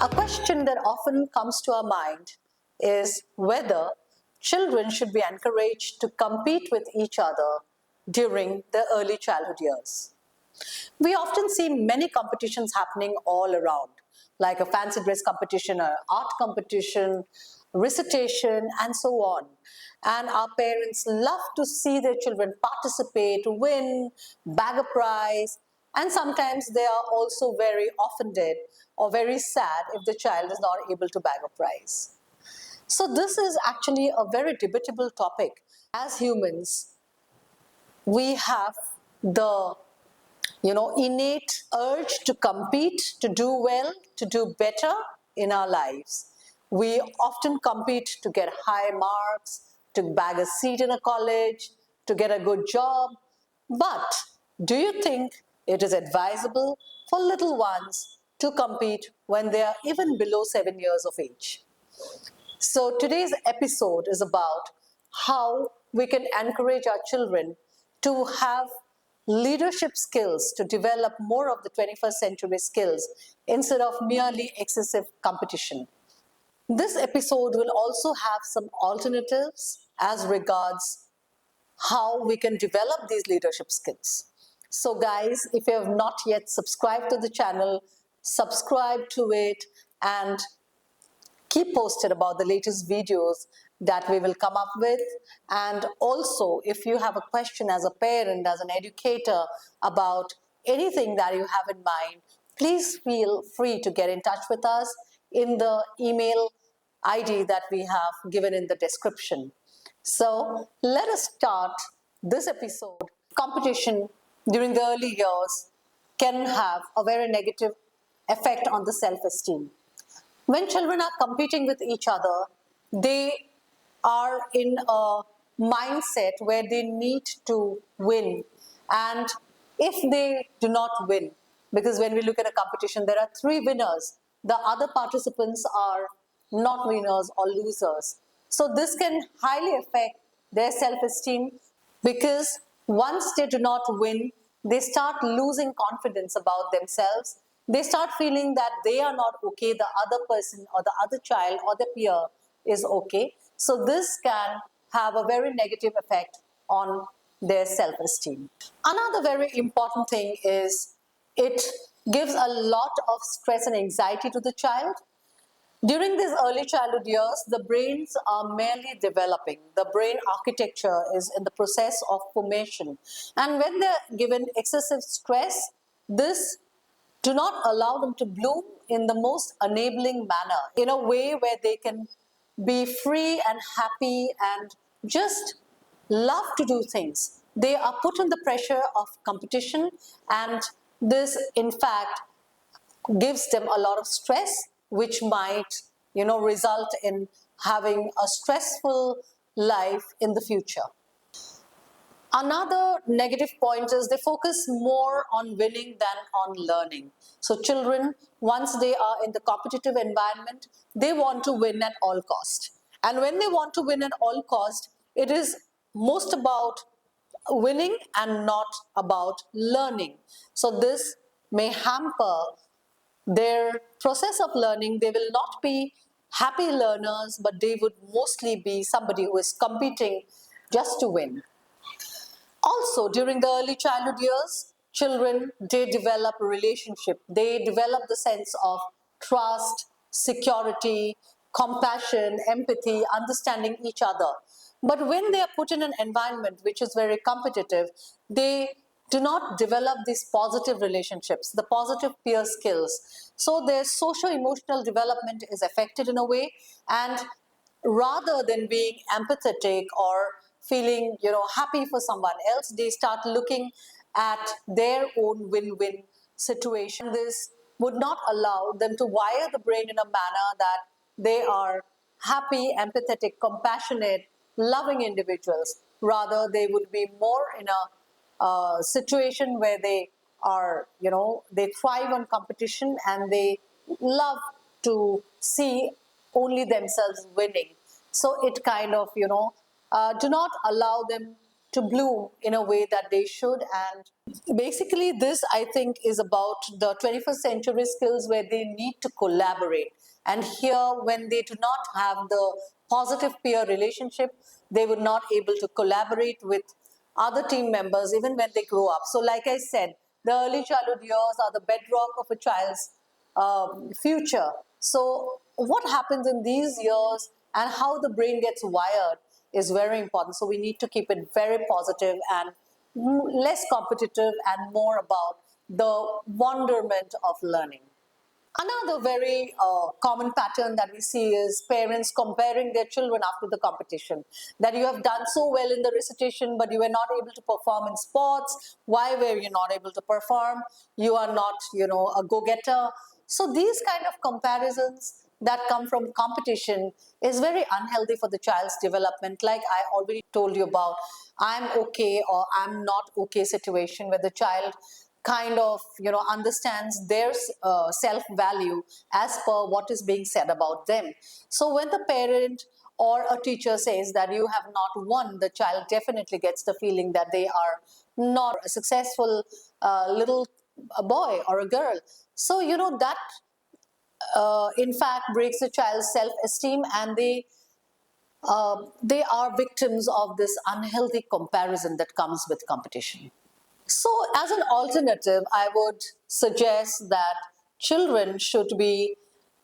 A question that often comes to our mind is whether children should be encouraged to compete with each other during their early childhood years. We often see many competitions happening all around, like a fancy dress competition, an art competition, recitation, and so on. And our parents love to see their children participate, win, bag a prize, and sometimes they are also very offended or very sad if the child is not able to bag a prize. So this is actually a very debatable topic. As humans, we have the innate urge to compete, to do well, to do better in our lives. We often compete to get high marks, to bag a seat in a college, to get a good job. But do you think it is advisable for little ones to compete when they are even below 7 years of age? So today's episode is about how we can encourage our children to have leadership skills, to develop more of the 21st century skills instead of merely excessive competition. This episode will also have some alternatives as regards how we can develop these leadership skills. So guys, if you have not yet subscribed to the channel, subscribe to it and keep posted about the latest videos that we will come up with. And also, if you have a question as a parent, as an educator about anything that you have in mind, please feel free to get in touch with us in the email ID that we have given in the description. So let us start this episode. Competition during the early years can have a very negative effect on the self-esteem. When children are competing with each other, they are in a mindset where they need to win. And if they do not win, because when we look at a competition, there are 3 winners. The other participants are not winners or losers. So this can highly affect their self-esteem, because once they do not win, they start losing confidence about themselves. They start feeling that they are not okay, the other person or the other child or the peer is okay. So this can have a very negative effect on their self-esteem. Another very important thing is it gives a lot of stress and anxiety to the child. During these early childhood years, the brains are merely developing. The brain architecture is in the process of formation. And when they're given excessive stress, this do not allow them to bloom in the most enabling manner, in a way where they can be free and happy and just love to do things. They are put under the pressure of competition, and this, in fact, gives them a lot of stress, which might, result in having a stressful life in the future. Another negative point is they focus more on winning than on learning. So children, once they are in the competitive environment, they want to win at all cost. And when they want to win at all cost, it is most about winning and not about learning. So this may hamper their process of learning. They will not be happy learners, but they would mostly be somebody who is competing just to win. Also, during the early childhood years, children, they develop a relationship. They develop the sense of trust, security, compassion, empathy, understanding each other. But when they are put in an environment which is very competitive, they do not develop these positive relationships, the positive peer skills. So their socio-emotional development is affected in a way, and rather than being empathetic or feeling happy for someone else, they start looking at their own win-win situation. This would not allow them to wire the brain in a manner that they are happy, empathetic, compassionate, loving individuals. Rather, they would be more in a situation where they are, they thrive on competition and they love to see only themselves winning. So it kind of, do not allow them to bloom in a way that they should. And Basically, this I think is about the 21st century skills where they need to collaborate. And here, when they do not have the positive peer relationship, they would not able to collaborate with other team members even when they grow up. So, like I said, the early childhood years are the bedrock of a child's future. So, what happens in these years and how the brain gets wired is very important. So, we need to keep it very positive and less competitive and more about the wonderment of learning. Another very common pattern that we see is parents comparing their children after the competition. That you have done so well in the recitation, but you were not able to perform in sports. Why were you not able to perform? You are not, a go-getter. So these kind of comparisons that come from competition is very unhealthy for the child's development. Like I already told you about, I'm okay or I'm not okay situation where the child kind of understands their self value as per what is being said about them. So when the parent or a teacher says that you have not won, the child definitely gets the feeling that they are not a successful little a boy or a girl. So that in fact breaks the child's self esteem, and they are victims of this unhealthy comparison that comes with competition. So, as an alternative, I would suggest that children should be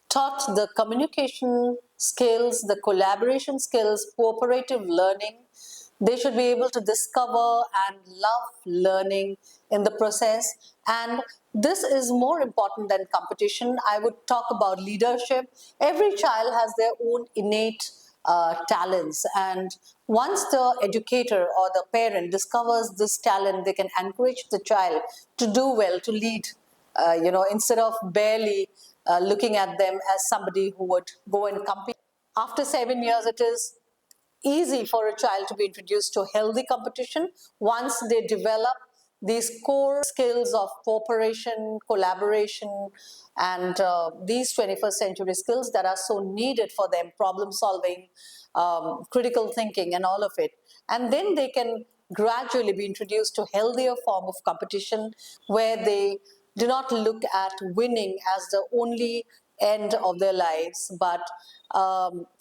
taught the communication skills, the collaboration skills, cooperative learning. They should be able to discover and love learning in the process. And this is more important than competition. I would talk about leadership. Every child has their own innate talents, and once the educator or the parent discovers this talent, they can encourage the child to do well, to lead, instead of barely looking at them as somebody who would go and compete. After 7 years, it is easy for a child to be introduced to healthy competition once they develop these core skills of cooperation, collaboration, and these 21st century skills that are so needed for them, problem solving, critical thinking, and all of it. And then they can gradually be introduced to healthier form of competition where they do not look at winning as the only end of their lives, but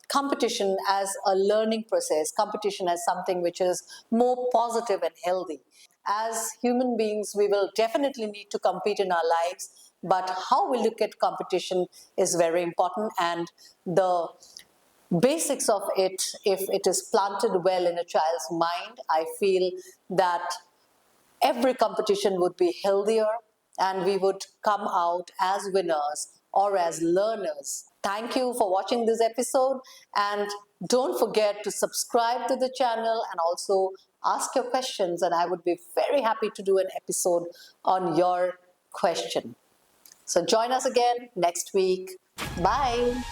competition as a learning process, competition as something which is more positive and healthy. As human beings, we will definitely need to compete in our lives, but how we look at competition is very important, and the basics of it, if it is planted well in a child's mind, I feel that every competition would be healthier and we would come out as winners or as learners. Thank you for watching this episode, and don't forget to subscribe to the channel and also ask your questions, and I would be very happy to do an episode on your question. So join us again next week. Bye.